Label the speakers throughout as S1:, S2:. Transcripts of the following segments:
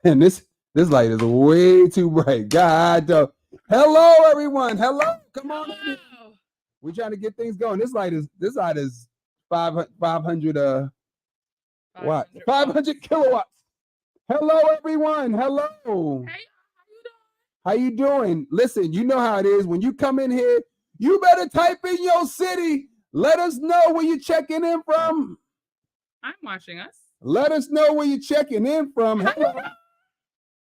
S1: And this light is way too bright. God, hello everyone. Hello, come on. We're trying to get things going. This light is 500 watts, 500 kilowatts. Hello everyone. Hello.
S2: Hey,
S1: how you doing? Listen, you know how it is. When you come in here, you better type in your city. Let us know where you're checking in from.
S2: I'm watching us.
S1: Let us know where you're checking in from. Hello.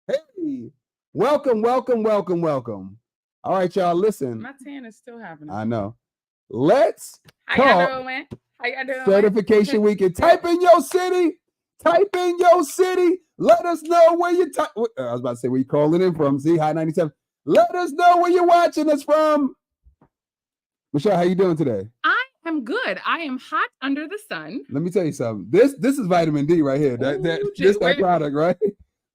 S1: Hey, welcome. All right, y'all, listen.
S2: My tan is still happening.
S1: I know. Let's
S2: How y'all doing, man? How y'all doing?
S1: Certification weekend. Type in your city. Let us know where you I was about to say where you calling in from. See, High 97. Let us know where you're watching us from. Michelle, how you doing today?
S2: I am good. I am hot under the sun.
S1: Let me tell you something. This is vitamin D right here. That product, right?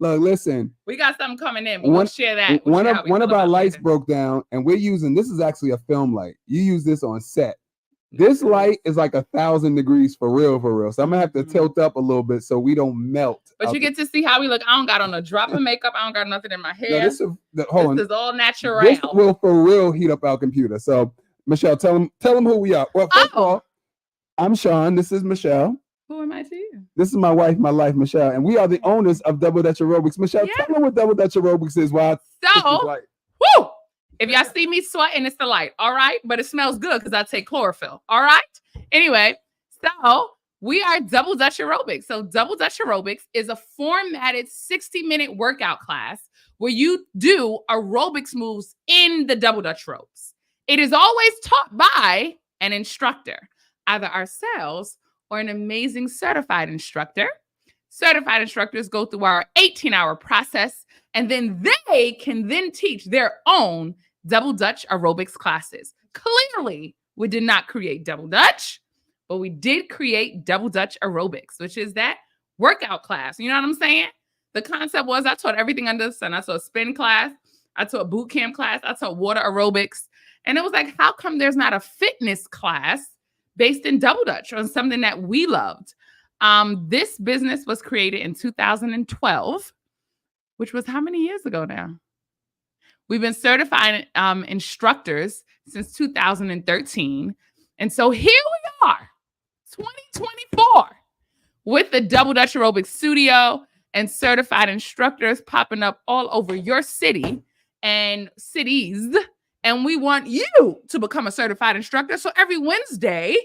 S1: Look, listen.
S2: We got something coming in. We'll share that.
S1: One of our lights broke down, and we're using, this is actually a film light. You use this on set. This light is like 1,000 degrees for real. So I'm gonna have to tilt up a little bit so we don't melt.
S2: But you get to see how we look. I don't got on a drop of makeup. I don't got nothing in my hair.
S1: No, this is
S2: all natural.
S1: This will for real heat up our computer. So Michelle, tell them who we are. Well, first of all, I'm Sean. This is Michelle.
S2: Who am I to you?
S1: This is my wife, my life, Michelle, and we are the owners of Double Dutch Aerobics. Michelle, tell them what Double Dutch Aerobics is.
S2: Woo! If y'all see me sweating, it's the light, all right? But it smells good because I take chlorophyll, all right? Anyway, so we are Double Dutch Aerobics. So Double Dutch Aerobics is a formatted 60-minute workout class where you do aerobics moves in the Double Dutch ropes. It is always taught by an instructor, either ourselves or an amazing certified instructor. Certified instructors go through our 18-hour process, and then they can then teach their own Double Dutch aerobics classes. Clearly, we did not create Double Dutch, but we did create Double Dutch Aerobics, which is that workout class. You know what I'm saying? The concept was I taught everything under the sun. I taught a spin class. I taught a boot camp class. I taught water aerobics. And it was like, how come there's not a fitness class based in Double Dutch on something that we loved? This business was created in 2012, which was how many years ago now? We've been certified instructors since 2013. And so here we are, 2024, with the Double Dutch Aerobics Studio and certified instructors popping up all over your city and cities. And we want you to become a certified instructor. So every Wednesday,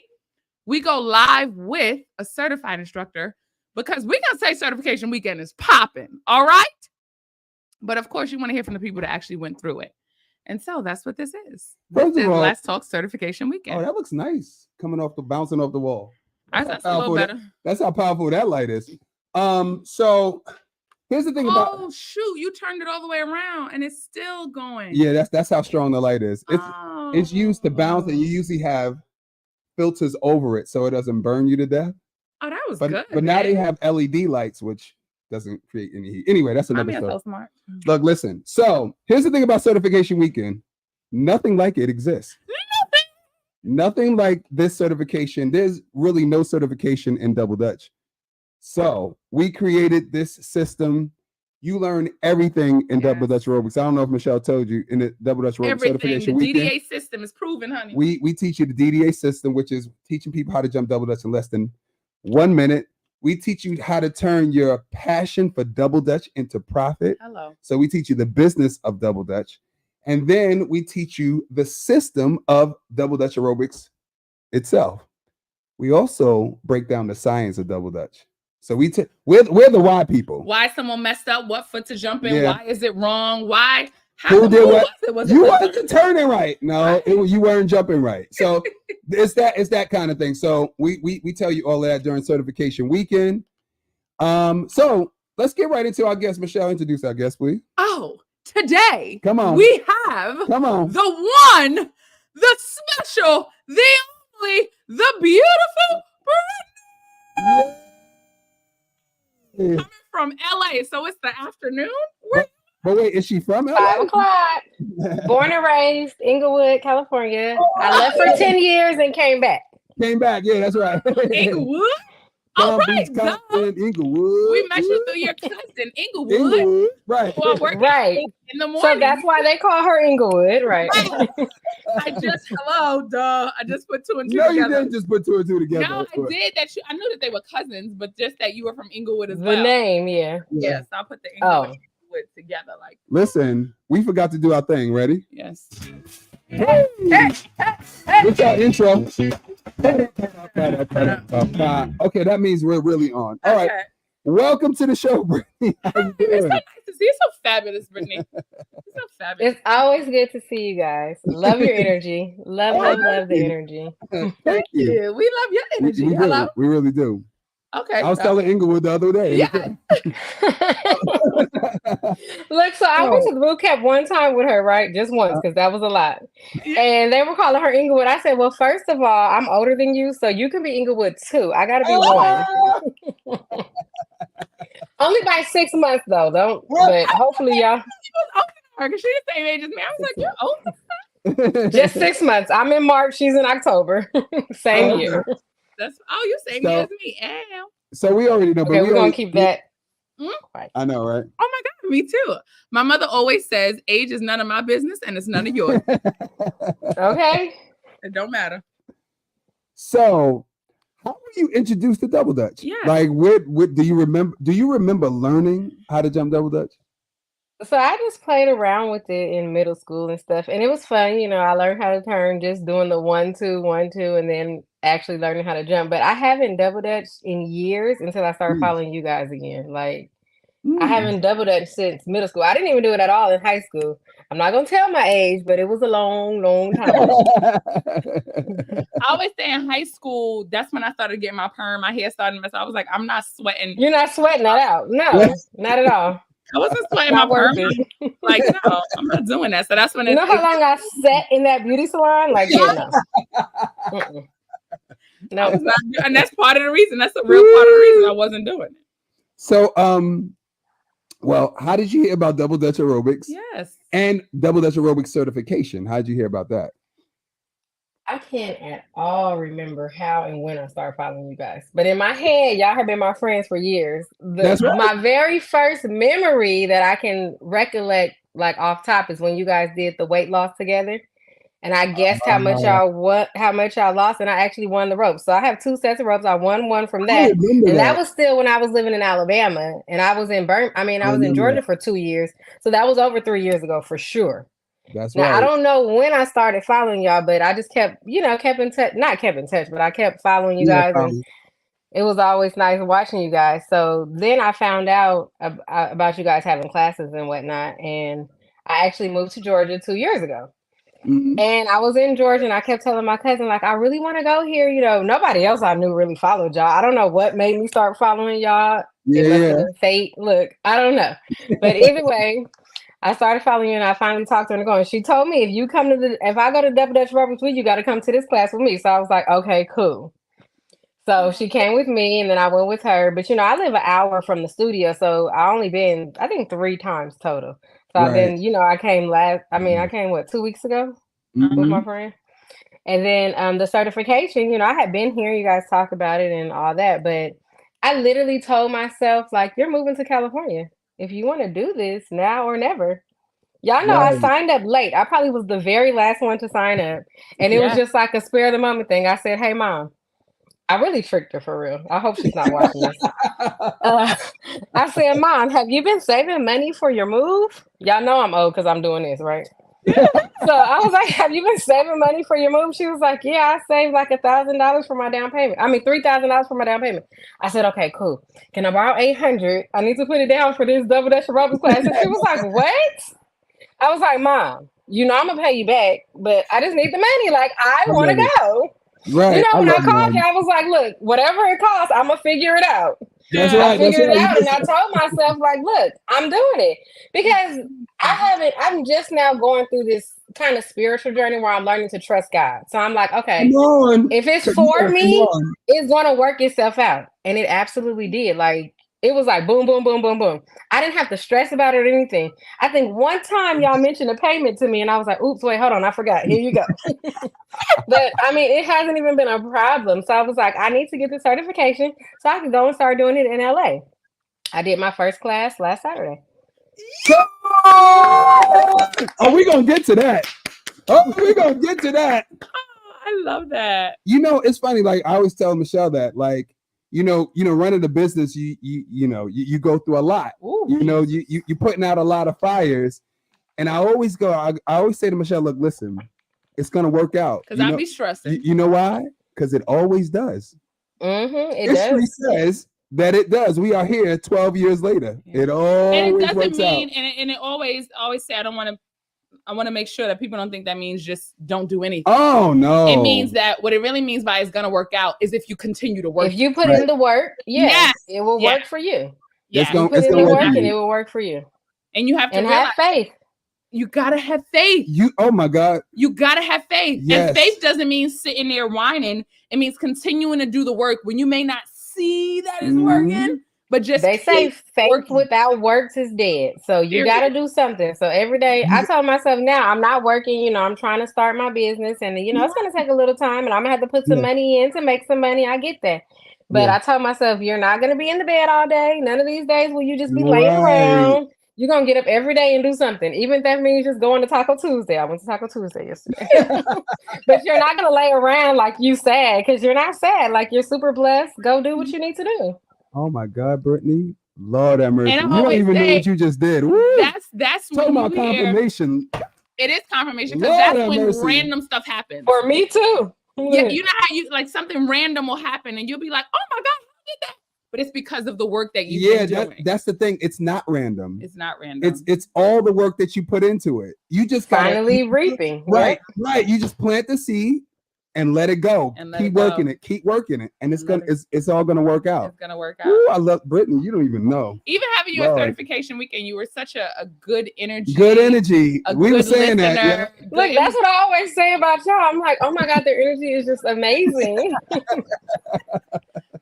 S2: we go live with a certified instructor because we can say certification weekend is popping. All right. But of course, you want to hear from the people that actually went through it. And so that's what this is. This is Let's Talk Certification Weekend.
S1: Oh, that looks nice. Bouncing off the wall.
S2: That's a little better.
S1: That's how powerful that light is. So here's the thing about.
S2: Oh shoot! You turned it all the way around, and it's still going.
S1: Yeah, that's how strong the light is. It's used to bounce, and you usually have filters over it so it doesn't burn you to death.
S2: Oh, that was good.
S1: But now they have LED lights, which doesn't create any heat. Anyway, that's another story.
S2: So smart.
S1: Look, listen. So here's the thing about Certification Weekend. Nothing like it exists. Nothing like this certification. There's really no certification in Double Dutch. So we created this system. You learn everything in Double Dutch Aerobics. I don't know if Michelle told you in the Double Dutch Aerobics certification
S2: the
S1: weekend.
S2: DDA system is proven, honey.
S1: We teach you the DDA system, which is teaching people how to jump Double Dutch in less than 1 minute. We teach you how to turn your passion for Double Dutch into profit.
S2: Hello.
S1: So we teach you the business of Double Dutch. And then we teach you the system of Double Dutch Aerobics itself. We also break down the science of Double Dutch. So we're the why people.
S2: Why someone messed up, what foot to jump in, why is it wrong, why?
S1: Who did what? You weren't turning right. No, you weren't jumping right. So it's that kind of thing. So we tell you all that during certification weekend. So let's get right into our guest. Michelle, introduce our guest, please.
S2: Oh, today,
S1: come on,
S2: we have the one, the special, the only, the beautiful Brittney. Coming from LA, so it's the afternoon.
S1: But wait, is she from LA?
S3: 5 o'clock. Born and raised, Inglewood, California. I left for 10 years and came back.
S1: Yeah, that's right.
S2: Inglewood? Oh,
S1: Palm
S2: right,
S1: Beach, Compton, Inglewood.
S2: We met you through your cousin, Inglewood.
S1: Inglewood, right?
S2: While working
S3: Right.
S2: in the morning.
S3: So that's why they call her Inglewood, right?
S2: I just I just put two and two
S1: No,
S2: together.
S1: you didn't just put two and two together.
S2: No, I did that. I knew that they were cousins, but just that you were from Inglewood as
S3: The
S2: well.
S3: name, yeah.
S2: Yes, I put the Inglewood together. Like,
S1: listen, we forgot to do our thing. Ready?
S2: yes.
S1: Hey, what's our intro? Okay, that means we're really on. All right. Welcome to the show, Brittney. How you
S2: It's so
S1: doing?
S2: nice to see you. So fabulous, Brittney. You're so fabulous.
S3: It's always good to see you guys. Love your energy. Love the energy.
S1: Thank you.
S2: We love your energy.
S1: We
S2: Hello.
S1: do. We really do.
S2: Okay.
S1: I was telling Inglewood the other day.
S2: Yeah.
S3: Look, so I went to the boot camp one time with her, right? Just once, because that was a lot. And they were calling her Inglewood. I said, well, first of all, I'm older than you, so you can be Inglewood too. I gotta be one. Only by 6 months though, but hopefully y'all.
S2: Because she's the same age as me. I was like, you're old.
S3: Just 6 months. I'm in March, she's in October. Same year.
S2: You same year as me. Damn.
S1: So we already know,
S3: Okay, we're gonna keep that.
S1: I know, right?
S2: Oh my God, me too. My mother always says age is none of my business and it's none of yours.
S3: Okay.
S2: It don't matter.
S1: So how were you introduced to double dutch?
S2: Yeah.
S1: Like what do you remember learning how to jump double dutch?
S3: So I just played around with it in middle school and stuff, and it was fun. I learned how to turn just doing the 1 2 1 2, and then actually learning how to jump. But I haven't double dutched in years until I started following you guys again. Like I haven't double dutched since middle school. I didn't even do it at all in high school. I'm not gonna tell my age, but it was a long, long time.
S2: I always say in high school, that's when I started getting my perm. My hair started to mess. I was like, I'm not sweating.
S3: You're not sweating that out. No, not at all.
S2: I wasn't sweating my perm. Like, no, I'm not doing that. So that's when
S3: you know how long I sat in that beauty salon? Like, yeah, no. No.
S2: And that's part of the reason. That's a real part of the reason I wasn't doing it.
S1: So, well, how did you hear about double dutch aerobics?
S2: Yes.
S1: And double dutch aerobics certification? How did you hear about that?
S3: I can't at all remember how and when I started following you guys. But in my head, y'all have been my friends for years.
S1: That's right.
S3: My very first memory that I can recollect, like off top, is when you guys did the weight loss together. And I guessed how much y'all lost, and I actually won the ropes. So I have 2 sets of ropes. I won one from that. And that was still when I was living in Alabama. And I was in I was in Georgia for 2 years. So that was over 3 years ago for sure.
S1: That's
S3: now,
S1: right.
S3: I don't know when I started following y'all, but I just kept in touch. Not kept in touch, but I kept following you guys. And it was always nice watching you guys. So then I found out about you guys having classes and whatnot. And I actually moved to Georgia 2 years ago. Mm-hmm. And I was in Georgia and I kept telling my cousin, like, I really want to go here. Nobody else I knew really followed y'all. I don't know what made me start following y'all. It must have been fate. Look, I don't know. But either way, I started following you and I finally talked to her and she told me, if I go to double dutch aerobics with you, got to come to this class with me. So I was like, okay, cool. So she came with me and then I went with her. But I live an hour from the studio. So I only been, I think 3 times total. So I've been, I came I came 2 weeks ago with my friend. And then the certification, I had been hearing you guys talk about it and all that, but I literally told myself, like, you're moving to California. If you want to do this, now or never. Y'all know I signed up late. I probably was the very last one to sign up. And it was just like a spare of the moment thing. I said, hey, Mom. I really tricked her for real. I hope she's not watching this. I said, Mom, have you been saving money for your move? Y'all know I'm old because I'm doing this, right? So I was like, have you been saving money for your move? She was like, yeah, I saved like $1,000 for my down payment. $3,000 for my down payment. I said, okay, cool. Can I borrow $800? I need to put it down for this double dutch aerobics class. And she was like, what? I was like, Mom, I'm going to pay you back, but I just need the money. Like, I want to go.
S1: Right.
S3: When I called you, I was like, look, whatever it costs, I'm going to figure it out.
S1: That's right.
S3: I figured it out and I told myself, like, look, I'm doing it. Because I'm just now going through this kind of spiritual journey where I'm learning to trust God. So I'm like, okay, if it's for me, it's going to work itself out. And it absolutely did. Like, It was like boom, boom, boom, boom, boom. I didn't have to stress about it or anything. I think one time y'all mentioned a payment to me and I was like, oops, wait, hold on. I forgot. Here you go. But I mean, it hasn't even been a problem. So I was like, I need to get the certification so I can go and start doing it in LA. I did my first class last Saturday.
S1: Oh, we're going to get to that. We're going to get to that.
S2: I love that.
S1: You know, it's funny. Like I always tell Michelle that, like, you know, running a business, you go through a lot.
S2: Ooh.
S1: You know, you're putting out a lot of fires. And I always say to Michelle, look, listen, it's going to work out.
S2: Because I'd be stressing.
S1: You know why? Because it always does. History says that it does. We are here 12 years later. Yeah. It always works out.
S2: And it always say, I want to make sure that people don't think that means just don't do anything.
S1: Oh, no.
S2: It means that what it really means by it's going to work out is if you continue to work.
S3: If you put in the work, yes, it will work for you.
S2: Yeah.
S3: You put in the work and it will work for you.
S2: And you have to
S3: have faith.
S2: You got to have faith.
S1: Oh my God.
S2: You got to have faith.
S1: Yes.
S2: And faith doesn't mean sitting there whining. It means continuing to do the work when you may not see that it's working. But just
S3: they say faith without works is dead. So you got to do something. So every day I tell myself now I'm not working, you know, I'm trying to start my business and, you know, it's going to take a little time and I'm going to have to put some money in to make some money. I get that. But I tell myself, you're not going to be in the bed all day. None of these days will you just be laying around. You're going to get up every day and do something. Even if that means just going to Taco Tuesday. I went to Taco Tuesday yesterday. But you're not going to lay around like you sad because you're not sad. Like you're super blessed. Go do what you need to do.
S1: Oh my God, Brittney. Lord have mercy.
S2: And
S1: you don't even know what you just did. Woo.
S2: That's
S1: talking about confirmation.
S2: It is confirmation because that's when random stuff happens.
S3: For me too.
S2: Yeah, you know how you like something random will happen and you'll be like, oh my God, how did that? But it's because of the work that you've been doing.
S1: That's the thing. It's not random.
S2: It's not random.
S1: It's all the work that you put into it. You just
S3: finally reaping.
S1: Right. You just plant the seed and let it go. Keep working it. And it's all gonna work out.
S2: It's gonna work out.
S1: Ooh, I love Brittney. You don't even know.
S2: Even having you at certification weekend, you were such a good energy.
S1: Good energy. We were saying that. Yeah.
S3: Look, that's what I always say about y'all. I'm like, oh my God, their energy is just amazing.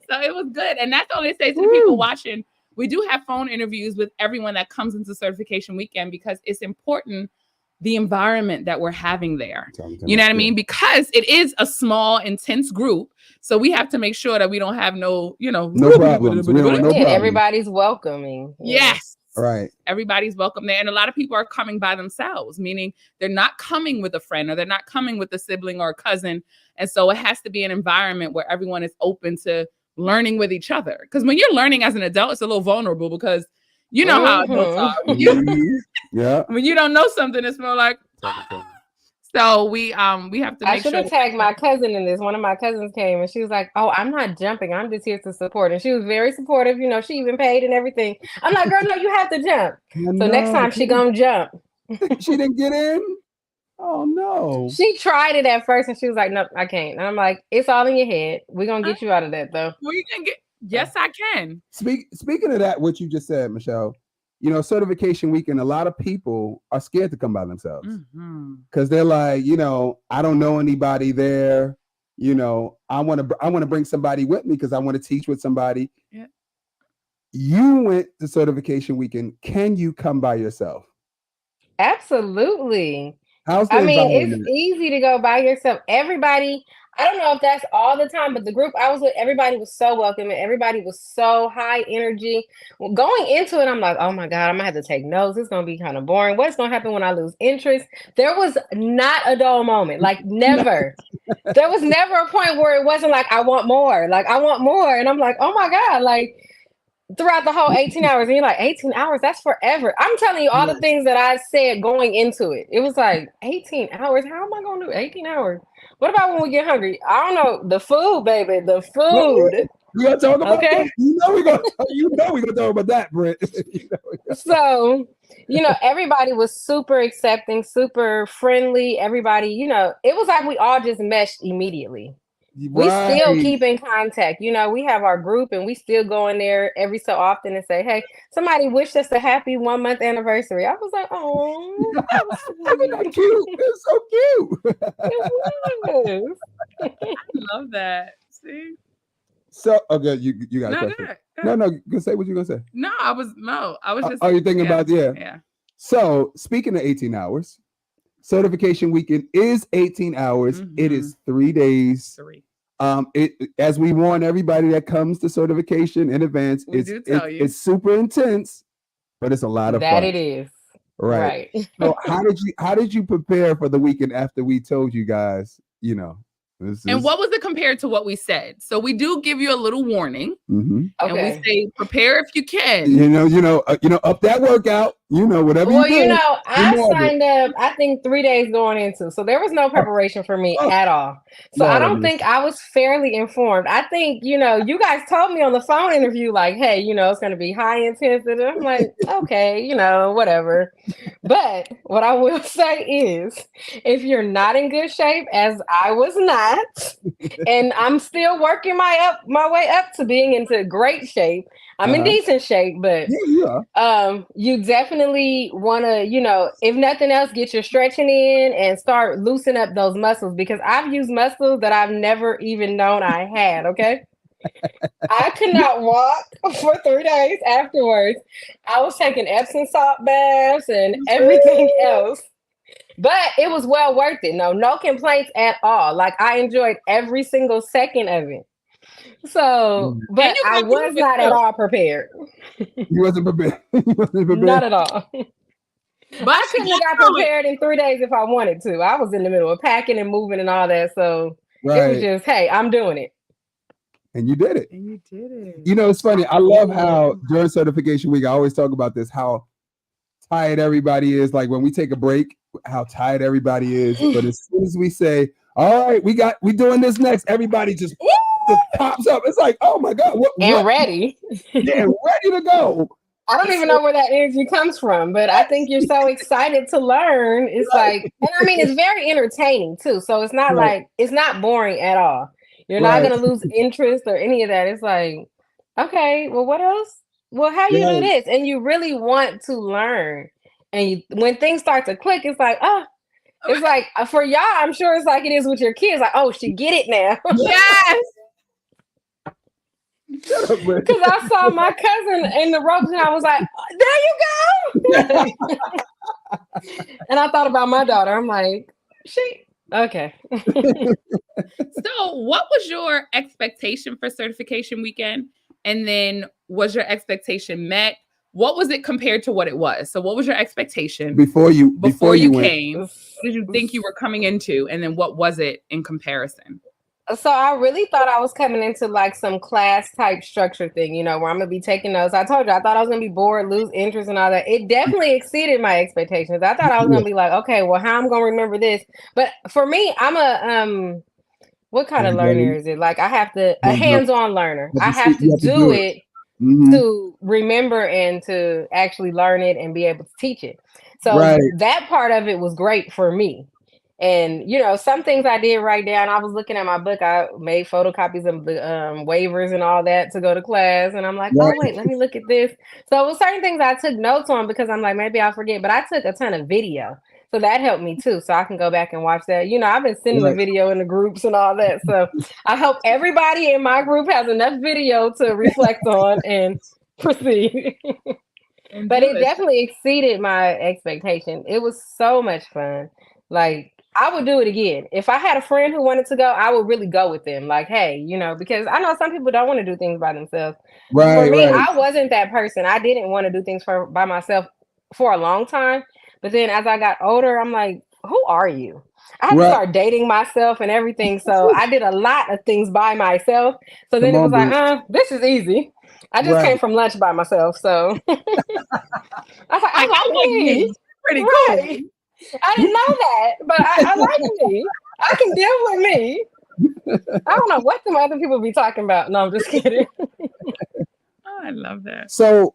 S2: So it was good. And that's all I say to the people watching. We do have phone interviews with everyone that comes into certification weekend because it's important the environment that we're having there. You know what I mean? Because it is a small, intense group. So we have to make sure that we don't have no
S1: problems.
S3: Everybody's welcoming.
S2: Yes.
S1: Right.
S2: Everybody's welcome there. And a lot of people are coming by themselves, meaning they're not coming with a friend or they're not coming with a sibling or a cousin. And so it has to be an environment where everyone is open to learning with each other. Because when you're learning as an adult, it's a little vulnerable because you know how adults are. When you don't know something, it's more like. So we have to make sure.
S3: I should have tagged my cousin in this. One of my cousins came and she was like, "Oh, I'm not jumping. I'm just here to support." And she was very supportive. You know, she even paid and everything. I'm like, "Girl, no, you have to jump." So next time she gonna jump.
S1: She didn't get in. Oh no.
S3: She tried it at first and she was like, "Nope, I can't." And I'm like, "It's all in your head. We're gonna get you out of that though."
S2: We can get. Yes, I can.
S1: Speaking of that, what you just said, Michelle, you know, certification weekend, a lot of people are scared to come by themselves because they're like, you know, I don't know anybody there. You know, I want to bring somebody with me because I want to teach with somebody.
S2: Yeah.
S1: You went to certification weekend. Can you come by yourself?
S3: Absolutely.
S1: It's
S3: easy to go by yourself. Everybody, I don't know if that's all the time, but the group I was with, everybody was so welcoming. Everybody was so high energy. Well, going into it, I'm like, oh my God, I'm gonna have to take notes. It's gonna be kind of boring. What's gonna happen when I lose interest? There was not a dull moment, like never. There was never a point where it wasn't like, I want more. Like, I want more. And I'm like, oh my God, like throughout the whole 18 hours. And you're like, 18 hours, that's forever. I'm telling you all the things that I said going into it. It was like 18 hours. How am I gonna do 18 hours? What about when we get hungry? I don't know. The food, baby. The food.
S1: We gonna talk about that. You know we're gonna talk about that, Britt.
S3: So, you know, everybody was super accepting, super friendly. Everybody, you know, it was like we all just meshed immediately. We still keep in contact. You know, we have our group and we still go in there every so often and say, hey, somebody wished us a happy 1 month anniversary. I was like, oh,
S1: that's cute. It's so cute.
S3: It was.
S2: I love that. See?
S1: So okay, you got a
S2: No,
S1: question.
S2: good.
S1: No, go say what you gonna say.
S2: No, I was just.
S1: Are you thinking about
S2: Yeah.
S1: So speaking of 18 hours, certification weekend is 18 hours. It is 3 days.
S2: 3.
S1: It as we warn everybody that comes to certification in advance, it's super intense, but it's a lot of fun.
S3: That it is.
S1: Right. So how did you prepare for the weekend after we told you guys,
S2: and what was it compared to what we said? So we do give you a little warning,
S1: and
S2: we say prepare if you can.
S1: Up that workout. Whatever.
S3: Well,
S1: you do.
S3: I signed up. I think 3 days going into, so there was no preparation for me at all. So I don't think I was fairly informed. I think you guys told me on the phone interview like, hey, it's going to be high intensity. I'm like, okay, whatever. But what I will say is, if you're not in good shape, as I was not, and I'm still working my way up to being into great shape. I'm in decent shape, but you definitely want to, if nothing else, get your stretching in and start loosen up those muscles, because I've used muscles that I've never even known I had. Okay. I could not walk for 3 days afterwards. I was taking Epsom salt baths and everything else, but it was well worth it. No complaints at all. Like I enjoyed every single second of it. So, but I was not at all prepared.
S1: You wasn't prepared.
S3: Not at all. But I couldn't have got prepared in 3 days if I wanted to. I was in the middle of packing and moving and all that. So it was just, hey, I'm doing it.
S1: And you did it. It's funny. I love how during certification week, I always talk about this, how tired everybody is. Like when we take a break, how tired everybody is. But as soon as we say, all right, we doing this next, everybody just pops up. It's like, oh my God. What?
S3: Ready.
S1: Yeah, ready to go.
S3: I don't even know where that energy comes from, but I think you're so excited to learn. It's like, and I mean, it's very entertaining too. So it's not like, it's not boring at all. You're not going to lose interest or any of that. It's like, okay, well, what else? Well, how you do this? And you really want to learn. And when things start to click, it's like, it's like for y'all, I'm sure it's like it is with your kids. Like, oh, she get it now.
S2: Yes.
S3: Because I saw my cousin in the ropes and I was like, there you go. And I thought about my daughter. I'm like, okay.
S2: So what was your expectation for certification weekend? And then was your expectation met? What was it compared to what it was? So what was your expectation
S1: before you
S2: came? What did you think you were coming into? And then what was it in comparison?
S3: So I really thought I was coming into like some class type structure thing, where I'm going to be taking notes. I told you, I thought I was going to be bored, lose interest and all that. It definitely exceeded my expectations. I thought I was going to be like, okay, well, how I'm going to remember this? But for me, I'm a, what kind of learner is it? Like I have to, a hands-on learner. I have to do it to remember and to actually learn it and be able to teach it. So that part of it was great for me. And, some things I did write down. I was looking at my book. I made photocopies of the waivers and all that to go to class. And I'm like, oh, wait, let me look at this. So it was certain things I took notes on because I'm like, maybe I'll forget. But I took a ton of video. So that helped me, too. So I can go back and watch that. I've been sending the video in the groups and all that. So I hope everybody in my group has enough video to reflect on and proceed. But it definitely exceeded my expectation. It was so much fun. Like, I would do it again. If I had a friend who wanted to go, I would really go with them. Like, hey, because I know some people don't want to do things by themselves. For me, I wasn't that person. I didn't want to do things by myself for a long time. But then as I got older, I'm like, who are you? I had to start dating myself and everything. So I did a lot of things by myself. So then it was like, this is easy. I just came from lunch by myself. So I was like, I like me.
S2: Pretty cool.
S3: I didn't know that, but I like me. I can deal with me. I don't know what some other people be talking about. No, I'm just kidding.
S2: Oh, I love that.
S1: So,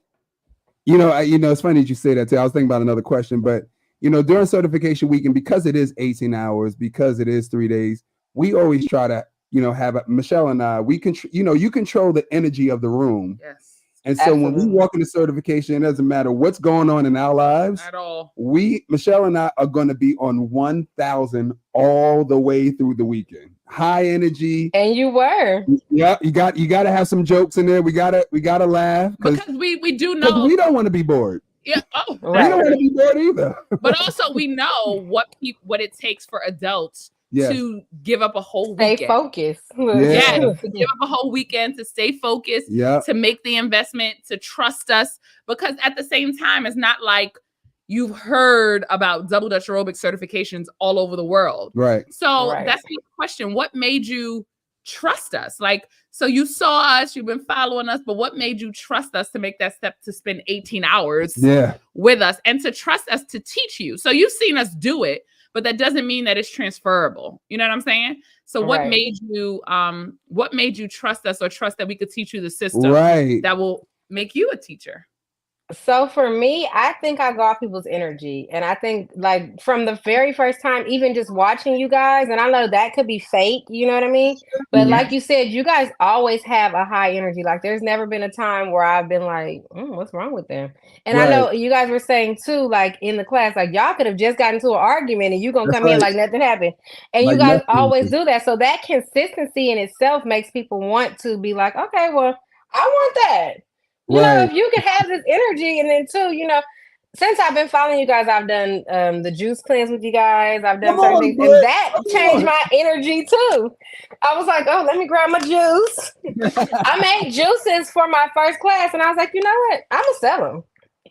S1: it's funny that you say that too. I was thinking about another question, but during certification weekend, because it is 18 hours, because it is 3 days, we always try to, have Michelle and I. We can, you control the energy of the room.
S2: Yes.
S1: And so when we walk into certification, it doesn't matter what's going on in our lives
S2: at all.
S1: Michelle and I are going to be on 1,000 all the way through the weekend. high energy.
S3: And you were.
S1: Yeah, you got to have some jokes in there. We gotta laugh
S2: because we do know
S1: we don't want to be bored.
S2: Yeah.
S1: We don't want to be bored either.
S2: But also we know what it takes for adults to give up a whole weekend.
S3: Stay focused.
S2: Yeah, to give up a whole weekend, to stay focused, to make the investment, to trust us. Because at the same time, it's not like you've heard about Double Dutch Aerobics certifications all over the world.
S1: Right.
S2: So that's the question. What made you trust us? Like, so you saw us, you've been following us, but what made you trust us to make that step to spend 18 hours with us and to trust us to teach you? So you've seen us do it, but that doesn't mean that it's transferable. You know what I'm saying? So what made you trust us or trust that we could teach you the system that will make you a teacher?
S3: So for me, I think I go off people's energy. And I think like from the very first time, even just watching you guys, and I know that could be fake, you know what I mean? But like you said, you guys always have a high energy. Like there's never been a time where I've been like, what's wrong with them? And I know you guys were saying too, like in the class, like y'all could have just gotten into an argument and you gonna come in like nothing happened. And you guys always do that. So that consistency in itself makes people want to be like, okay, well, I want that. You know, if you can have this energy, and then too, you know, since I've been following you guys, I've done the juice cleanse with you guys. I've done certain things, and that changed my energy too. I was like, oh, let me grab my juice. I made juices for my first class, and I was like, you know what? I'm gonna sell them.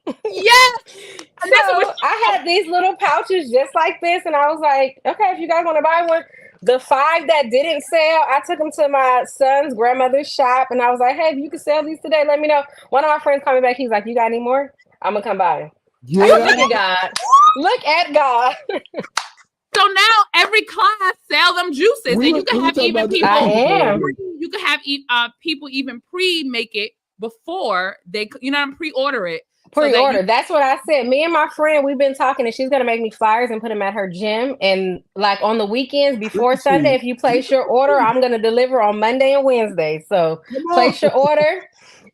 S3: So I had these little pouches just like this, and I was like, okay, if you guys want to buy one. The 5 that didn't sell, I took them to my son's grandmother's shop, and I was like, hey, if you can sell these today, let me know. One of my friends called me back. He's like, you got any more? I'm going to come buy them. Yeah. Look at God. Look at God.
S2: So now every class sell them juices, and you can have even people. You can have people even pre-make it before they, pre-order it.
S3: Pre-order. That's what I said. Me and my friend, we've been talking, and she's gonna make me flyers and put them at her gym. And like on the weekends before Sunday, if you place your order, I'm gonna deliver on Monday and Wednesday. So place your order,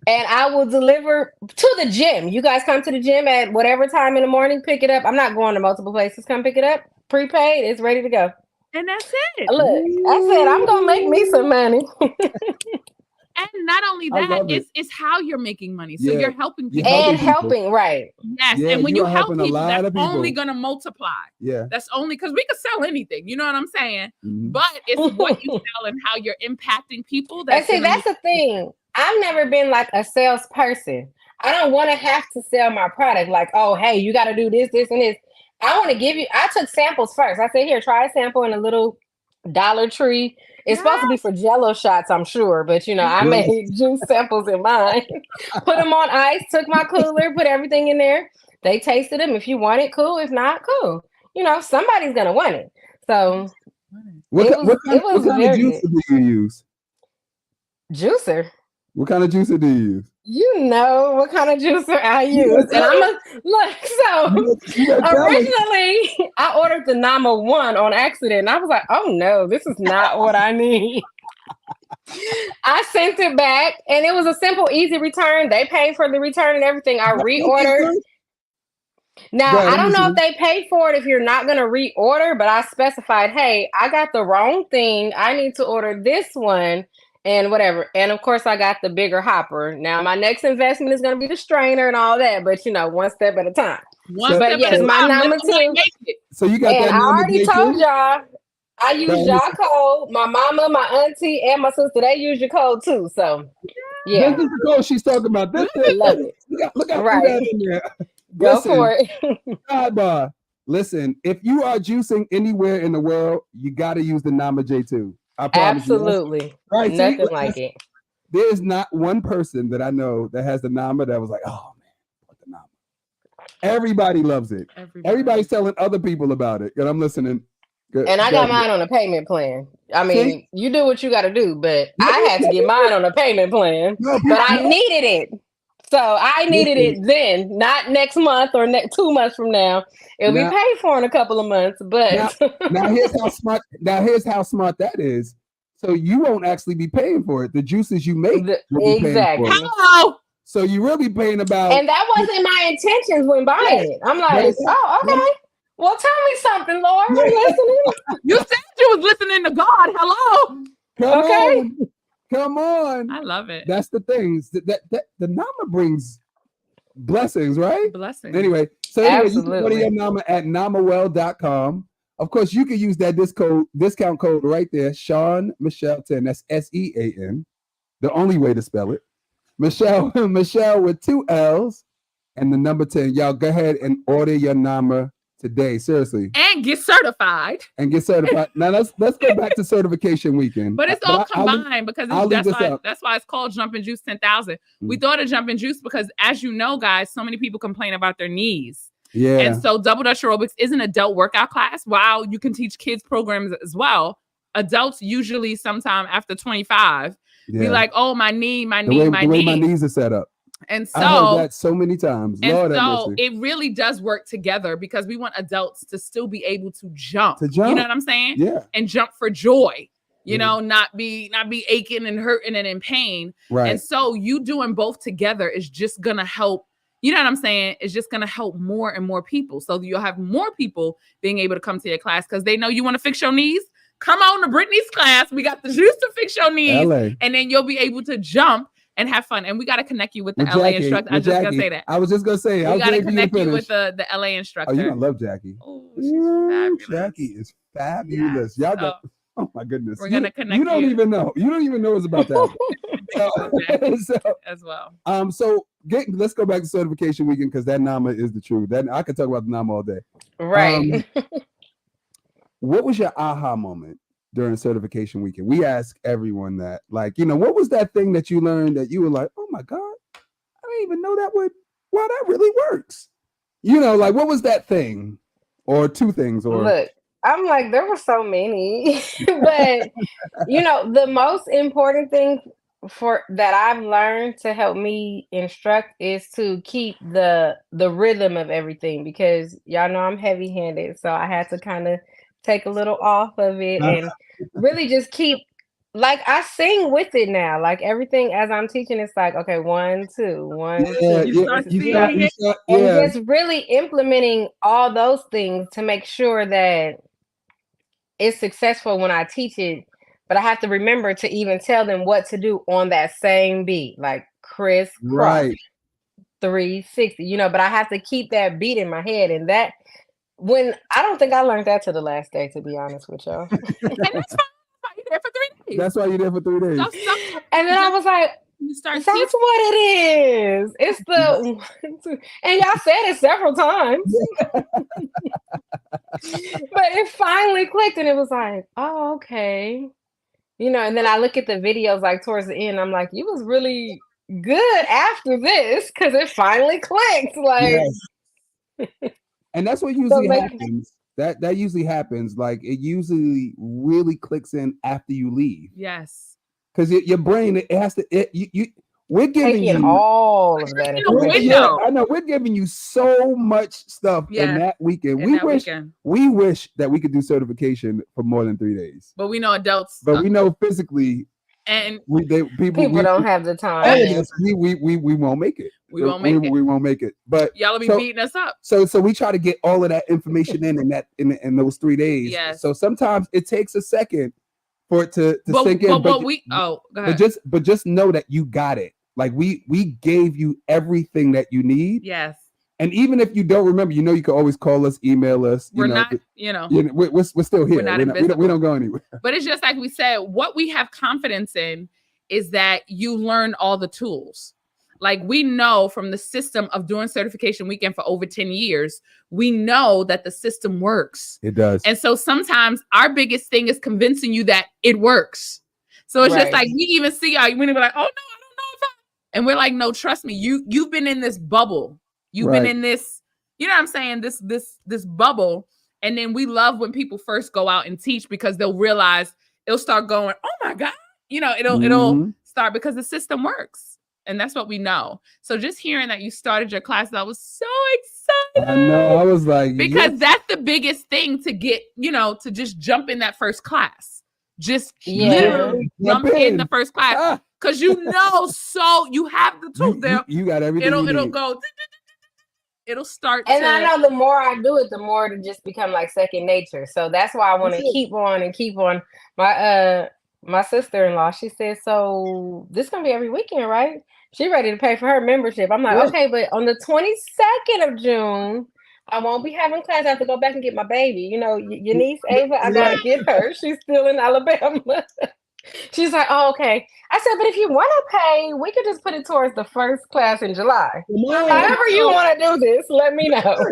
S3: and I will deliver to the gym. You guys come to the gym at whatever time in the morning, pick it up. I'm not going to multiple places. Come pick it up. Prepaid. It's ready to go.
S2: And that's it.
S3: Look, I said I'm gonna make me some money.
S2: And not only that, it's how you're making money. So you're helping people.
S3: Helping, right.
S2: Yes. And when you help people, that's only going to multiply.
S1: Yeah.
S2: That's only because we could sell anything. You know what I'm saying? But it's what you sell and how you're impacting people.
S3: That's the thing. I've never been like a salesperson. I don't want to have to sell my product. Like, oh, hey, you got to do this, this, and this. I want to give you, I took samples first. I said, here, try a sample in a little Dollar Tree. It's supposed to be for Jello shots, I'm sure, but I made juice samples in mine. Put them on ice, took my cooler, put everything in there. They tasted them. If you want it, cool. If not, cool. Somebody's gonna want it. So
S1: what kind of juicer do you use?
S3: Juicer.
S1: What kind of juicer do you use?
S3: You know what kind of juicer I use. And I'm originally I ordered the Nama 1 on accident. And I was like, oh no, this is not what I need. I sent it back and it was a simple, easy return. They paid for the return and everything. I reordered. Now, I don't know if they pay for it if you're not going to reorder, but I specified, hey, I got the wrong thing. I need to order this one. And whatever. And of course, I got the bigger hopper. Now, my next investment is going to be the strainer and all that. But, one step at a time. But yes, my number 2.
S1: So you got
S3: and
S1: that.
S3: I already told y'all, I use y'all code. My mama, my auntie, and my sister, they use your code too. So, yeah.
S1: This is the code she's talking about. Love it. Look out right in there.
S3: Go for it.
S1: Sidebar. Listen, if you are juicing anywhere in the world, you got to use the Nama J2. I promise
S3: absolutely.
S1: You. Right.
S3: Nothing like it.
S1: There's not one person that I know that has the Nama that was like, oh man, what the Nama? Everybody loves it. Everybody's telling other people about it. And I'm listening. Good.
S3: And I got mine on a payment plan. I mean, you do what you got to do, but I had to get mine on a payment plan. But I needed it. So I needed it then, not next month or 2 months from now. It'll be paid for in a couple of months. But
S1: now here's how smart. Now here's how smart that is. So you won't actually be paying for it. The juices you make,
S3: exactly.
S2: Hello.
S1: So you're really paying about.
S3: And that wasn't my intentions when buying it. I'm like, oh, okay. Well, tell me something, Lord. I'm listening.
S2: You said you was listening to God. Hello.
S1: Come on.
S2: I love it.
S1: That's the things that the Nama brings blessings, right?
S2: Blessings.
S1: Anyway, you can go to your Nama at namawell.com. Of course, you can use that discount code right there, Sean Michelle 10. That's SEAN. The only way to spell it. Michelle with 2 L's and the number 10. Y'all go ahead and order your Nama today. Seriously.
S2: And get certified.
S1: Now let's go back to certification weekend.
S2: But it's all combined because that's why it's called Jumping Juice 10,000. We thought of Jumping Juice because, as you know, guys, so many people complain about their knees.
S1: Yeah.
S2: And so Double Dutch Aerobics is an adult workout class. While you can teach kids programs as well, adults usually sometime after 25 be like, oh, my knee.
S1: The way my knees are set up.
S2: And so
S1: I heard that so many times. Lord have mercy.
S2: It really does work together because we want adults to still be able to jump. You know what I'm saying?
S1: Yeah.
S2: And jump for joy. You know, not be aching and hurting and in pain.
S1: Right.
S2: And so you doing both together is just gonna help. You know what I'm saying? It's just going to help more and more people. So you'll have more people being able to come to your class because they know you want to fix your knees. Come on to Brittney's class. We got the juice to fix your knees.
S1: LA.
S2: And then you'll be able to jump and have fun. And we got to connect you with the LA instructor. I was just going to say that.
S1: I was just going to say.
S2: We got to connect you with the LA instructor.
S1: Oh, you're going to love Jackie.
S2: Oh, she's fabulous.
S1: Jackie is fabulous. Y'all go. Oh my goodness.
S2: We're going to connect you.
S1: You don't even know. You don't even know it's about that.
S2: As well.
S1: So let's go back to certification weekend because that Nama is the truth. That I could talk about the Nama all day.
S3: Right.
S1: What was your aha moment during certification weekend? We ask everyone that. Like, what was that thing that you learned that you were like, oh my God, I didn't even know that that really works. What was that thing? Or two things? Or
S3: look. I'm like, there were so many, but the most important thing that I've learned to help me instruct is to keep the rhythm of everything because y'all know I'm heavy-handed, so I had to kind of take a little off of it and really just keep. Like I sing with it now, like everything as I'm teaching, it's like, okay, 1, 2, 1, 2. And just really implementing all those things to make sure that it's successful when I teach it, but I have to remember to even tell them what to do on that same beat, like crisscross,
S1: right.
S3: 360, but I have to keep that beat in my head. And that I don't think I learned that to the last day, to be honest with y'all.
S2: And that's why you're there for 3 days.
S1: That's why you're there for 3 days.
S3: And then I was like, that's what it is. It's the and y'all said it several times. But it finally clicked and it was like, oh, okay. And then I look at the videos like towards the end, I'm like, you was really good after this because it finally clicked. Like
S1: yes. And that's what usually happens. That usually happens. Like it usually really clicks in after you leave.
S2: Yes.
S1: Because your brain, it has to. We're giving you
S3: all of that information.
S1: I know we're giving you so much stuff in that weekend. We wish that we could do certification for more than 3 days.
S2: But we know adults.
S1: But we know physically,
S2: and
S3: people don't have the time.
S1: We won't make it. We won't make it. But
S2: y'all will be beating us up.
S1: So we try to get all of that information in those 3 days.
S2: Yes.
S1: So sometimes it takes a second for it to sink in.
S2: Go ahead.
S1: But just know that you got it. Like we gave you everything that you need.
S2: Yes.
S1: And even if you don't remember, you can always call us, email us.
S2: We're
S1: still here. We don't go anywhere.
S2: But it's just like we said, what we have confidence in is that you learn all the tools. Like we know from the system of doing certification weekend for over 10 years, we know that the system works.
S1: It does.
S2: And so sometimes our biggest thing is convincing you that it works. So it's just like we even see y'all, when we're like, oh no, I don't know if and we're like, no, trust me, you've been in this bubble. You've been in this, you know what I'm saying? This bubble. And then we love when people first go out and teach because they'll realize it'll start going, oh my God, it'll start because the system works. And that's what we know. So just hearing that you started your class, I was so excited.
S1: I know. I was like,
S2: because that's the biggest thing to get, to just jump in that first class. Just literally jump in the first class. Because so you have the tools there.
S1: You got everything.
S2: It'll go. it'll start.
S3: And I know the more I do it, the more it just become like second nature. So that's why I want to keep on and keep on. My sister-in-law, she said, so this gonna be every weekend, right? She ready to pay for her membership. I'm like, okay, but on the 22nd of June, I won't be having class. I have to go back and get my baby. You know, your niece Ava, I gotta get her. She's still in Alabama. She's like, oh, okay. I said, but if you want to pay, we could just put it towards the first class in July. However you want to do this, let me know.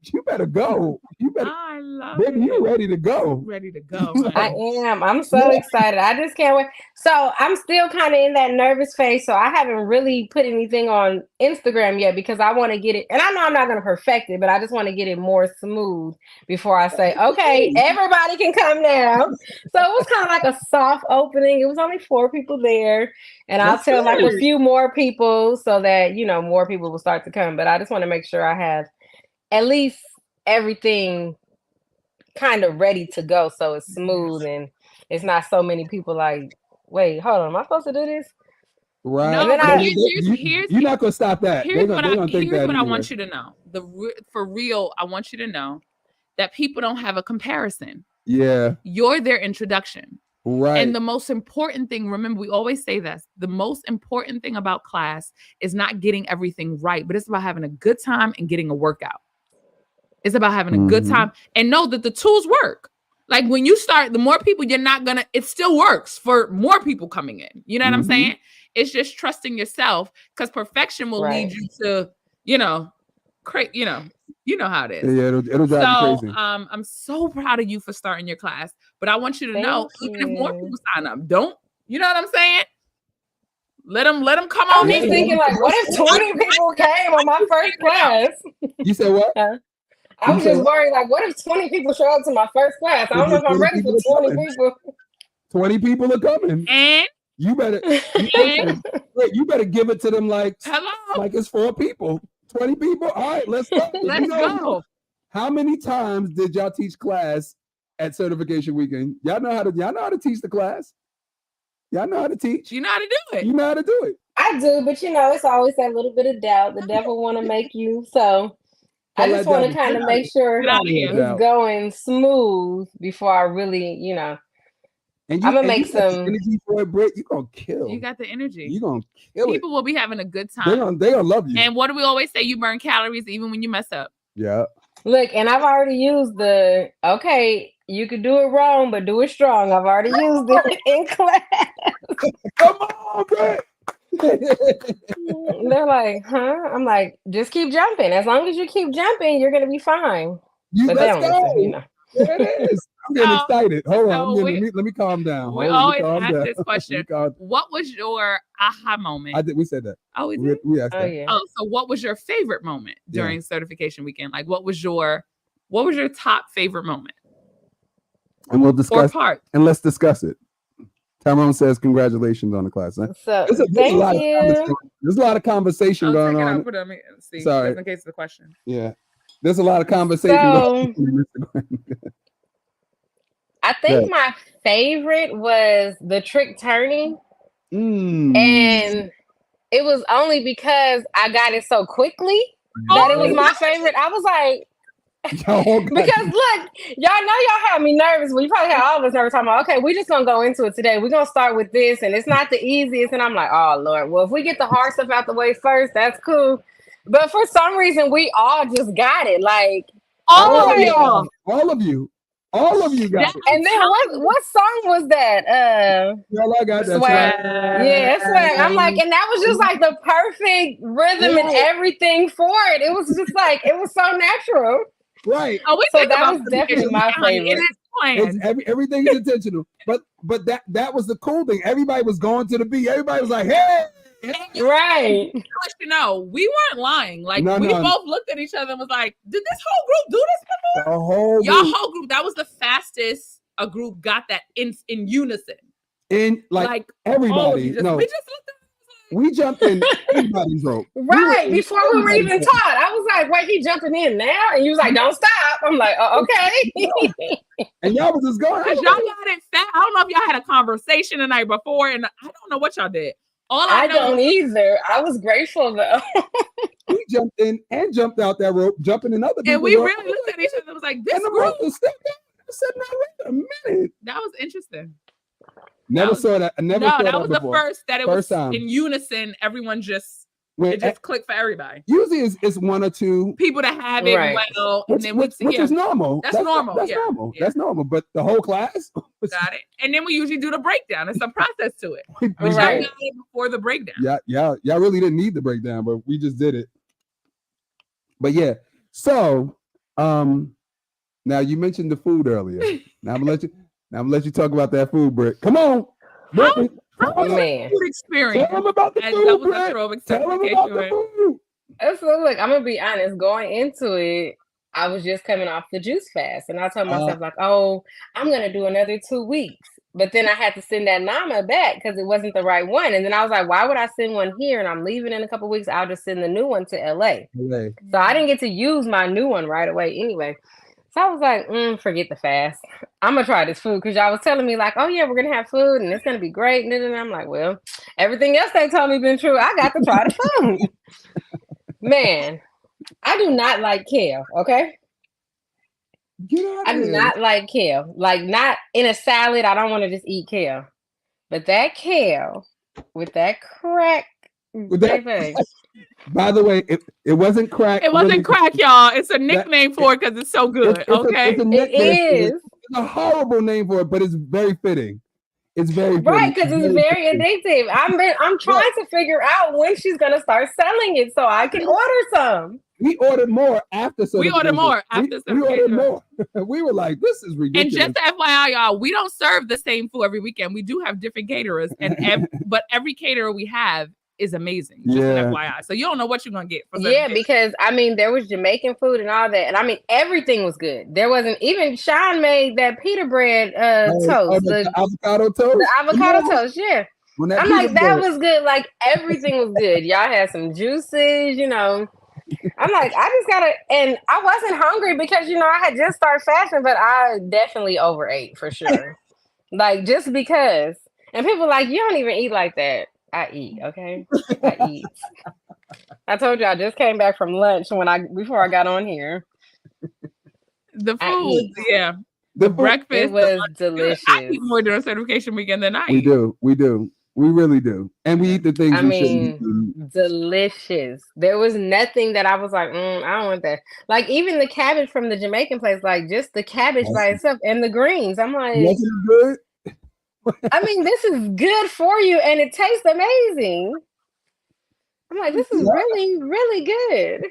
S1: You better go. You better.
S2: I love
S1: Baby,
S2: it.
S1: you ready to go?
S2: Ready to go.
S3: I am. I'm so excited. I just can't wait. So I'm still kind of in that nervous phase. So I haven't really put anything on Instagram yet because I want to get it. And I know I'm not going to perfect it, but I just want to get it more smooth before I say, okay, everybody can come now. So it was kind of like a soft opening. It was only 4 people there. And I'll tell like a few more people so that, you know, more people will start to come. But I just want to make sure I have at least everything kind of ready to go so it's smooth and it's not so many people like, wait, hold on, am I supposed to do this?
S1: Right.
S2: No,
S1: you're not gonna stop that.
S2: Here's what I want you to know. For real, I want you to know that people don't have a comparison.
S1: Yeah.
S2: You're their introduction.
S1: Right.
S2: And the most important thing, remember, we always say this, the most important thing about class is not getting everything right, but it's about having a good time and getting a workout. It's about having a good time and know that the tools work. Like when you start, the more people it still works for more people coming in. You know what I'm saying? It's just trusting yourself because perfection will lead you to, you know how it is.
S1: Yeah, it'll drive you crazy.
S2: I'm so proud of you for starting your class, but I want you to know, even if more people sign up, you know what I'm saying? Let them come on.
S3: I'm thinking like, what if 20 people came on my first class?
S1: You said what?
S3: I was just worried, like, what if 20 people show up to my first class? I don't know if I'm ready for 20 people.
S1: 20 people are coming.
S2: And
S1: you better give it to them like it's 4 people. 20 people. All right, let's go.
S2: Let's go.
S1: How many times did y'all teach class at certification weekend? Y'all know how to teach the class? Y'all know how to teach?
S2: You know how to do it.
S1: You know how to do it.
S3: I do, but it's always that little bit of doubt. The devil want to make you so. I just want to kind of make sure it's going smooth before I really, And I'm gonna make some
S1: energy for it, Britt. You're gonna kill.
S2: You got the energy.
S1: You're gonna kill it.
S2: People will be having a good time.
S1: They gonna love you.
S2: And what do we always say? You burn calories even when you mess up.
S1: Yeah.
S3: Look, and I've already used you could do it wrong, but do it strong. I've already used it in class.
S1: Come on, Britt.
S3: They're like, huh? I'm like, just keep jumping. As long as you keep jumping, you're gonna be fine.
S1: Let's go. There it is. I'm getting excited. Hold on. Let me calm down.
S2: We always ask this question. What was your aha moment?
S1: We said that.
S2: Oh, we did?
S1: We asked that.
S3: Yeah.
S2: Oh, so what was your favorite moment during certification weekend? Like what was your top favorite moment?
S1: And we'll discuss and let's discuss it. Tyrone says congratulations on the class. Huh?
S3: So thank you.
S1: There's a lot of conversation going on.
S2: Sorry. Just in case of the question.
S1: Yeah. There's a lot of conversation going on.
S3: I think my favorite was the trick turning. And it was only because I got it so quickly that it was my favorite. I was like, because look, y'all know y'all had me nervous. Well, you probably had all of us nervous talking about, okay, we're just gonna go into it today. We're gonna start with this, and it's not the easiest. And I'm like, oh Lord, well, if we get the hard stuff out the way first, that's cool. But for some reason, we all just got it. Like
S1: all of you got it.
S3: And then what song was that?
S1: I got that.
S3: Swag. I'm like, and that was just like the perfect rhythm and everything for it. It was just like, it was so natural.
S1: Right.
S2: Oh,
S3: so that was definitely my favorite.
S1: Everything is intentional. But that was the cool thing. Everybody was going to the beat. Everybody was like, hey.
S3: Right.
S2: We weren't lying. Like we both looked at each other and was like, did this whole group do this before? Y'all whole group. That was the fastest a group got that in unison.
S1: And like everybody. We just looked at. We jumped in everybody's rope.
S3: Right. Before we were even taught. I was like, wait, he jumping in now? And you was like, don't stop. I'm like, oh, okay.
S1: And y'all was just going.
S2: Because y'all got it fast. I don't know if y'all had a conversation the night before, and I don't know what y'all did. I
S3: don't either. I was grateful though.
S1: We jumped in and jumped out that rope, jumping in other people's
S2: And we
S1: rope.
S2: really looked at each other and was like, this
S1: And the
S2: group.
S1: rope was still down. I said, no, wait a minute.
S2: That was interesting.
S1: Never saw that. I never saw
S2: that was
S1: before.
S2: the first that it
S1: First
S2: was
S1: time.
S2: in unison. Everyone just clicked for everybody.
S1: Usually it's one or two
S2: people that have it well, and then
S1: which is normal.
S2: That's normal.
S1: That's normal. That's normal. But the whole class
S2: got it. And then we usually do the breakdown. It's a process to it.
S1: we
S2: did it before the breakdown.
S1: Y'all really didn't need the breakdown, but we just did it. But yeah, so now you mentioned the food earlier. Now I'm gonna let you talk about that food, Britt. Come on.
S2: How man. Food experience.
S1: Tell them about the food, Britt. Tell them about the food.
S3: So look, I'm gonna be honest. Going into it, I was just coming off the juice fast, and I told myself like, "Oh, I'm gonna do another 2 weeks." But then I had to send that Nama back because it wasn't the right one. And then I was like, "Why would I send one here? And I'm leaving in a couple weeks. I'll just send the new one to LA." So I didn't get to use my new one right away anyway. So I was like, forget the fast. I'm gonna try this food because y'all was telling me like, oh yeah, we're gonna have food and it's gonna be great. And then I'm like, well, everything else they told me been true. I got to try the food. Man, I do not like kale. Okay, I do not like kale. Like not in a salad. I don't want to just eat kale, but that kale with that crack.
S1: By the way, it wasn't crack.
S2: It wasn't crack, y'all. It's a nickname for it because it's so good. It
S3: is.
S1: It's a horrible name for it, but it's very fitting. It's very
S3: right because it's very addictive. I'm trying to figure out when she's gonna start selling it so I can order some.
S1: We ordered more after.
S2: We ordered more after.
S1: We ordered more. We were like, this is ridiculous.
S2: And just FYI, y'all, we don't serve the same food every weekend. We do have different caterers, but every caterer we have is amazing. Just an FYI. So you don't know what you're gonna get.
S3: Because I mean, there was Jamaican food and all that, and I mean everything was good. There wasn't even Sean made that pita bread toast, the avocado toast. The avocado toast, yeah. I'm like, that was good. Like everything was good. Y'all had some juices, you know. I'm like, I just gotta, and I wasn't hungry because I had just started fasting, but I definitely overate for sure. Like just because, and people like, you don't even eat like that. I eat, okay? I eat. I told you I just came back from lunch before I got on here.
S2: The food, yeah. The breakfast
S3: it was delicious.
S2: I eat more during certification weekend than I eat.
S1: We do. We really do. And we eat the things
S3: delicious. There was nothing that I was like, I don't want that. Like even the cabbage from the Jamaican place, like just the cabbage by itself and the greens. I'm like,
S1: wasn't good?
S3: I mean, this is good for you and it tastes amazing. I'm like, this is really, really good.